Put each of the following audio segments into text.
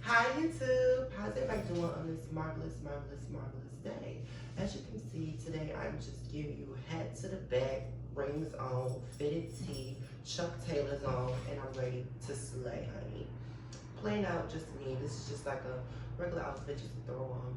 Hi YouTube, how's everybody doing on this marvelous day? As you can see today, I'm just giving you head to the back, rings on, fitted tee, Chuck Taylors on, and I'm ready to slay, honey. Plain out, just me. This is just like a regular outfit just to throw on.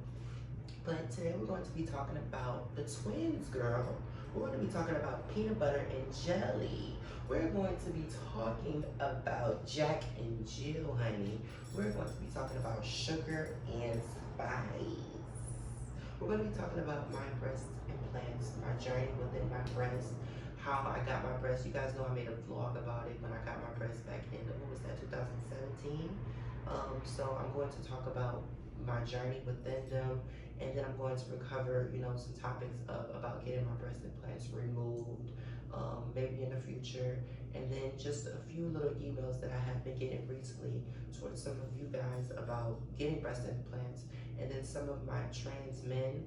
But today we're going to be talking about the twins, girl. We're going to be talking about peanut butter and jelly. We're going to be talking about Jack and Jill, honey. We're going to be talking about sugar and spice. We're going to be talking about my breast implants, my journey within my breast, how I got my breast. You guys know I made a vlog about it when I got my breast back in, what was that, 2017? So I'm going to talk about my journey within them, and then I'm going to recover, some topics about getting my breast implants removed, maybe in the future, and then just a few little emails that I have been getting recently towards some of you guys about getting breast implants, and then some of my trans men,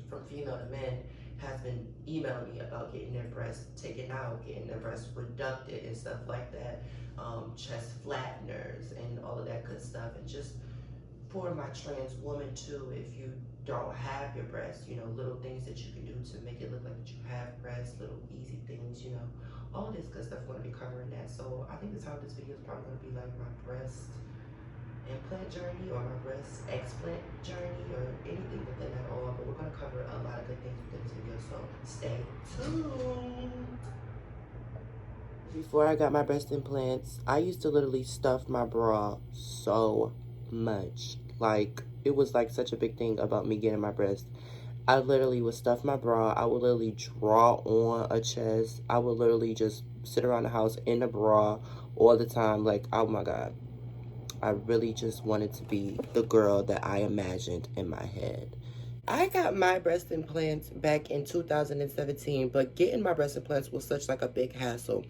from female to men, has been emailing me about getting their breasts taken out, getting their breasts reducted and stuff like that, chest flatteners and all of that good stuff. And just for my trans woman too, if you don't have your breasts, little things that you can do to make it look like that you have breasts, little easy things, all this good stuff. We're going to be covering that. So I think the title of this video is probably going to be like my breast implant journey or my breast explant journey or anything within that all, but we're going to cover a lot of good things within this video, so stay tuned. Before I got my breast implants, I used to literally stuff my bra so much. Like, it was like such a big thing about me getting my breast. I literally would stuff my bra. I would literally draw on a chest. I would literally just sit around the house in a bra all the time. Like, oh my God. I really just wanted to be the girl that I imagined in my head. I got my breast implants back in 2017, but getting my breast implants was such like a big hassle.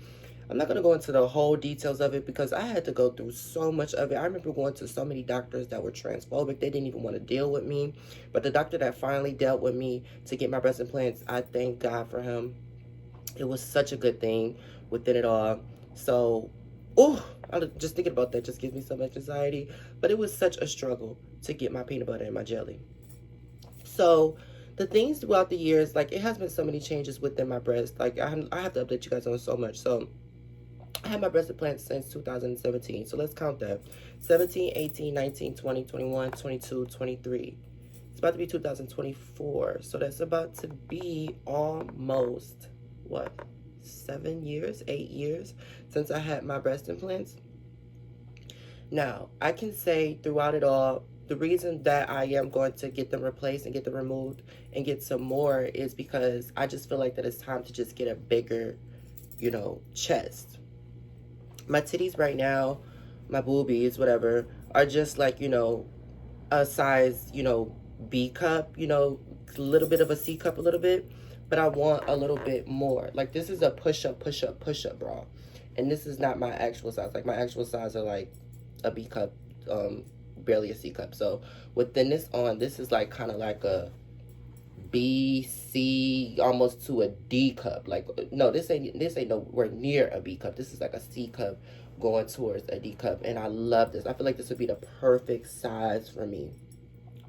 I'm not going to go into the whole details of it because I had to go through so much of it. I remember going to so many doctors that were transphobic. They didn't even want to deal with me. But the doctor that finally dealt with me to get my breast implants, I thank God for him. It was such a good thing within it all. So, just thinking about that just gives me so much anxiety. But it was such a struggle to get my peanut butter and my jelly. So the things throughout the years, like, it has been so many changes within my breast. Like, I have to update you guys on so much. So I had my breast implants since 2017. So let's count that. 17, 18, 19, 20, 21, 22, 23. It's about to be 2024. So that's about to be almost, what, 7 years, 8 years since I had my breast implants. Now, I can say throughout it all, the reason that I am going to get them replaced and get them removed and get some more is because I just feel like that it's time to just get a bigger, chest. My titties right now, my boobies, whatever, are just like, a size, B cup, a little bit of a C cup, a little bit, but I want a little bit more. Like, this is a push-up bra, and this is not my actual size. Like, my actual size are like a B cup, barely a C cup. So within this on, this is like kind of like a B, C, almost to a D cup. Like, no, this ain't nowhere near a B cup. This is like a C cup going towards a D cup, and I love this. I feel like this would be the perfect size for me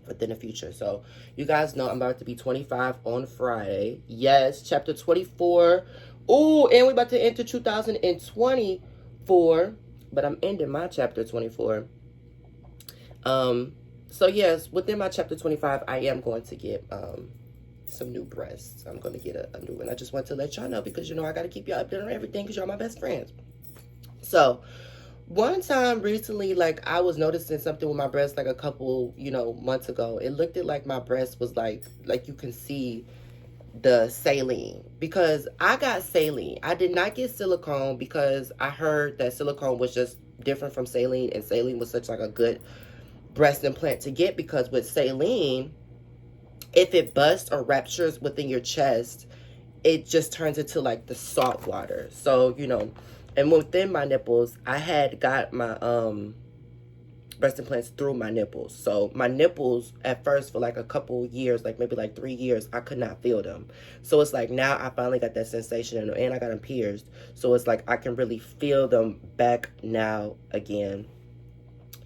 within the future. So you guys know I'm about to be 25 on Friday. Yes, chapter 24. Oh, and we're about to enter 2024, but I'm ending my chapter 24. So yes, within my chapter 25, I am going to get some new breasts. I'm going to get a new one. I just want to let y'all know because, I got to keep y'all updated on everything because y'all my best friends. So one time recently, like, I was noticing something with my breast like a couple, months ago. It looked like my breast was like you can see the saline, because I got saline. I did not get silicone because I heard that silicone was just different from saline, and saline was such like a good breast implant to get, because with saline, if it busts or ruptures within your chest, it just turns into like the salt water. So, and within my nipples, I had got my breast implants through my nipples. So my nipples at first for like a couple years, like maybe like 3 years, I could not feel them. So it's like now I finally got that sensation, and I got them pierced. So it's like I can really feel them back now again.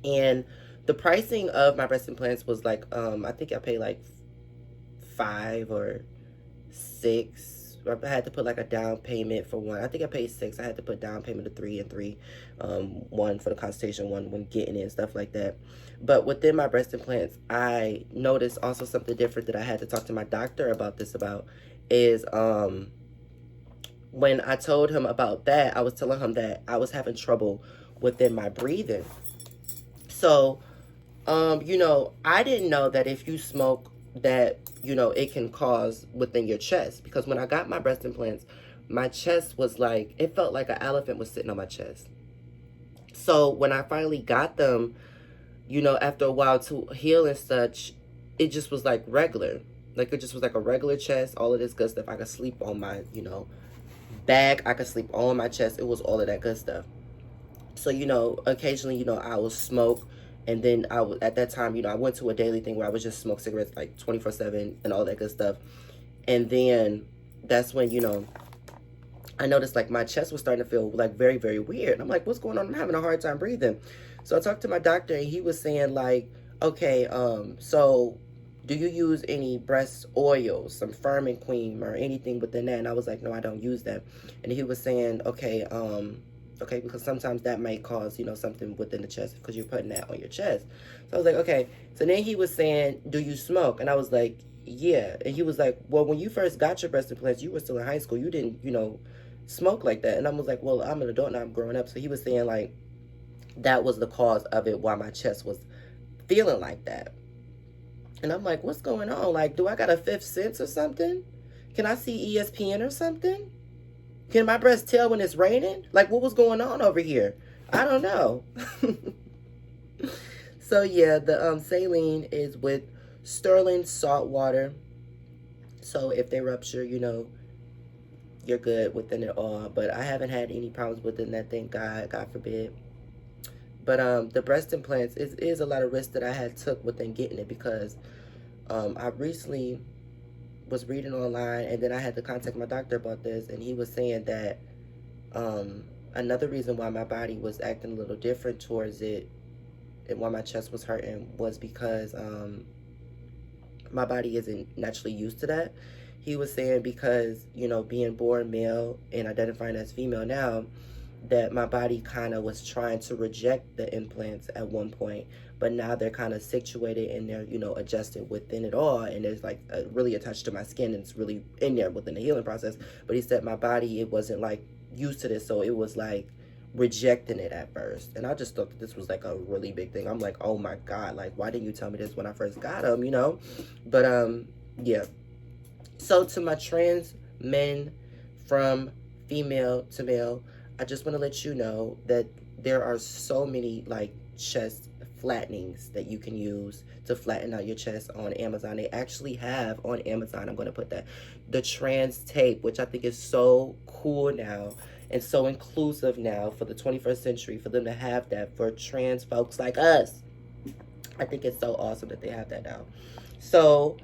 And the pricing of my breast implants was like, I think I paid like 5 or 6. I had to put like a down payment for one. I think I paid 6. I had to put down payment of 3 and 3. One for the consultation, one when getting it and stuff like that. But within my breast implants, I noticed also something different that I had to talk to my doctor about this about is when I told him about that, I was telling him that I was having trouble within my breathing. So, you know, I didn't know that if you smoke that, you know, it can cause within your chest. Because when I got my breast implants, my chest was like, it felt like an elephant was sitting on my chest. So when I finally got them, you know, after a while to heal and such, it just was like regular. Like, it just was like a regular chest, all of this good stuff. I could sleep on my, you know, back. I could sleep on my chest. It was all of that good stuff. So, you know, occasionally, you know, I would smoke. And then I would, at that time, you know, I went to a daily thing where I would just smoke cigarettes like 24/7 and all that good stuff. And then that's when, you know, I noticed like my chest was starting to feel like very, very weird. I'm like, what's going on? I'm having a hard time breathing. So I talked to my doctor and he was saying like, okay, so do you use any breast oils, some firming cream or anything within that? And I was like, no, I don't use that. And he was saying, okay, okay, because sometimes that might cause, you know, something within the chest because you're putting that on your chest. So I was like, okay. So then he was saying, do you smoke? And I was like, yeah. And he was like, well, when you first got your breast implants, you were still in high school. You didn't, you know, smoke like that. And I was like, well, I'm an adult now, I'm growing up. So he was saying like that was the cause of it, why my chest was feeling like that. And I'm like, what's going on? Like, do I got a fifth sense or something? Can I see ESPN or something? Can my breast tell when it's raining? Like, what was going on over here? I don't know. So yeah, the saline is with sterling salt water. So if they rupture, you know, you're good within it all. But I haven't had any problems within that, thank God, God forbid. But the breast implants is a lot of risk that I had took within getting it because I recently was reading online and then I had to contact my doctor about this, and he was saying that another reason why my body was acting a little different towards it and why my chest was hurting was because my body isn't naturally used to that. He was saying because, you know, being born male and identifying as female now, that my body kind of was trying to reject the implants at one point, but now they're kind of situated and they're, you know, adjusted within it all, and it's like really attached to my skin and it's really in there within the healing process. But he said my body, it wasn't like used to this, so it was like rejecting it at first. And I just thought that this was like a really big thing. I'm like, oh my God, like, why didn't you tell me this when I first got them, you know? But yeah. So to my trans men, from female to male, I just want to let you know that there are so many like chest flattenings that you can use to flatten out your chest on Amazon. They actually have on Amazon, I'm going to put that, the trans tape, which I think is so cool now and so inclusive now for the 21st century, for them to have that for trans folks like us. I think it's so awesome that they have that now. So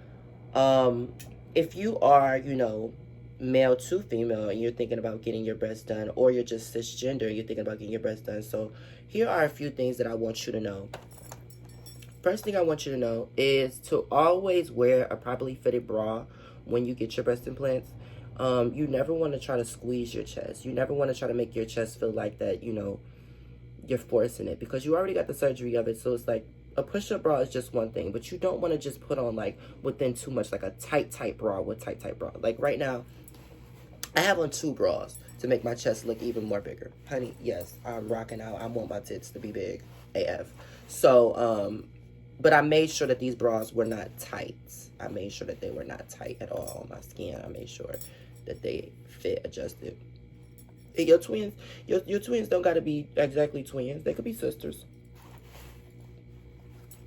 if you are, you know, male to female and you're thinking about getting your breasts done, or you're just cisgender and you're thinking about getting your breasts done, so here are a few things that I want you to know. First thing I want you to know is to always wear a properly fitted bra when you get your breast implants. You never want to try to squeeze your chest. You never want to try to make your chest feel like that, you know, you're forcing it, because you already got the surgery of it. So it's like a push-up bra is just one thing, but you don't want to just put on like within too much, like a tight bra with tight bra. Like right now, I have on 2 bras to make my chest look even more bigger. Honey, yes, I'm rocking out. I want my tits to be big AF. So, but I made sure that these bras were not tight. I made sure that they were not tight at all on my skin. I made sure that they fit adjusted. And your twins, your twins don't got to be exactly twins. They could be sisters.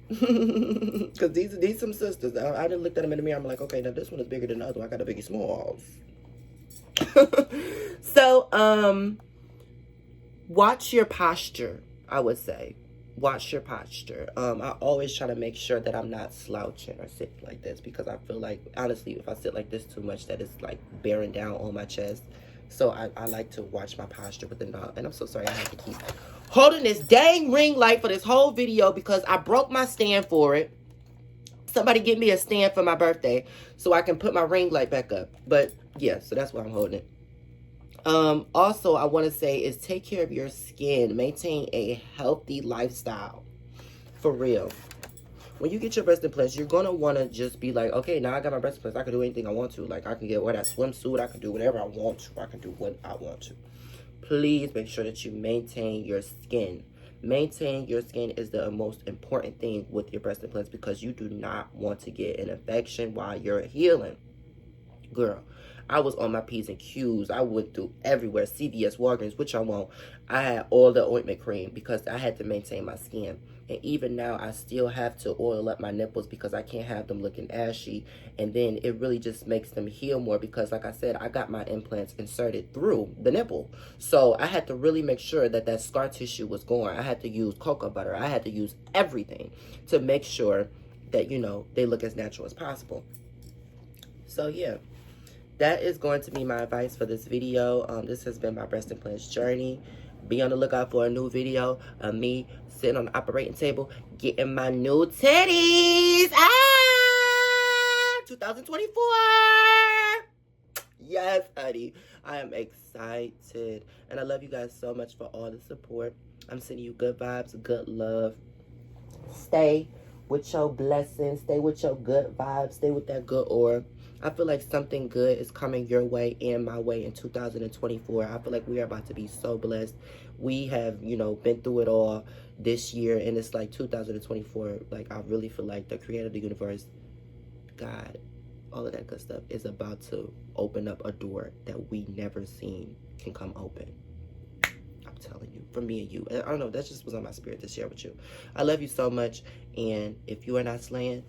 Because these some sisters. I didn't look at them in the mirror. I'm like, okay, now this one is bigger than the other one. I got a biggie smalls. So, watch your posture, I would say. Watch your posture. I always try to make sure that I'm not slouching or sitting like this, because I feel like, honestly, if I sit like this too much, that it's like bearing down on my chest. So I like to watch my posture within the, and I'm so sorry I have to keep holding this dang ring light for this whole video because I broke my stand for it. Somebody get me a stand for my birthday so I can put my ring light back up. But yeah, so that's why I'm holding it. Also, I want to say is take care of your skin. Maintain a healthy lifestyle. For real. When you get your breast implants, you're going to want to just be like, okay, now I got my breast implants. I can do anything I want to. Like, I can wear that swimsuit. I can do whatever I want to. I can do what I want to. Please make sure that you maintain your skin. Maintaining your skin is the most important thing with your breast implants because you do not want to get an infection while you're healing. Girl, I was on my P's and Q's. I went through everywhere. CVS, Walgreens, which I won't. I had all the ointment cream because I had to maintain my skin. And even now, I still have to oil up my nipples because I can't have them looking ashy. And then it really just makes them heal more because, like I said, I got my implants inserted through the nipple. So I had to really make sure that that scar tissue was gone. I had to use cocoa butter. I had to use everything to make sure that, you know, they look as natural as possible. So, yeah. That is going to be my advice for this video. This has been my breast implants journey. Be on the lookout for a new video of me sitting on the operating table getting my new titties. 2024. Yes, honey. I am excited. And I love you guys so much for all the support. I'm sending you good vibes, good love. Stay with your blessings. Stay with your good vibes. Stay with that good aura. I feel like something good is coming your way and my way in 2024. I feel like we are about to be so blessed. We have, you know, been through it all this year. And it's like 2024. Like, I really feel like the creator of the universe, God, all of that good stuff is about to open up a door that we never seen can come open. I'm telling you, for me and you. I don't know, that just was on my spirit to share with you. I love you so much. And if you are not slaying,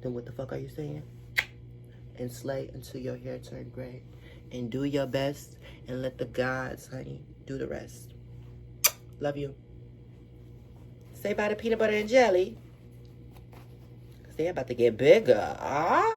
then what the fuck are you saying? And slay until your hair turn gray. And do your best. And let the gods, honey, do the rest. Love you. Say bye to peanut butter and jelly. Because they're about to get bigger.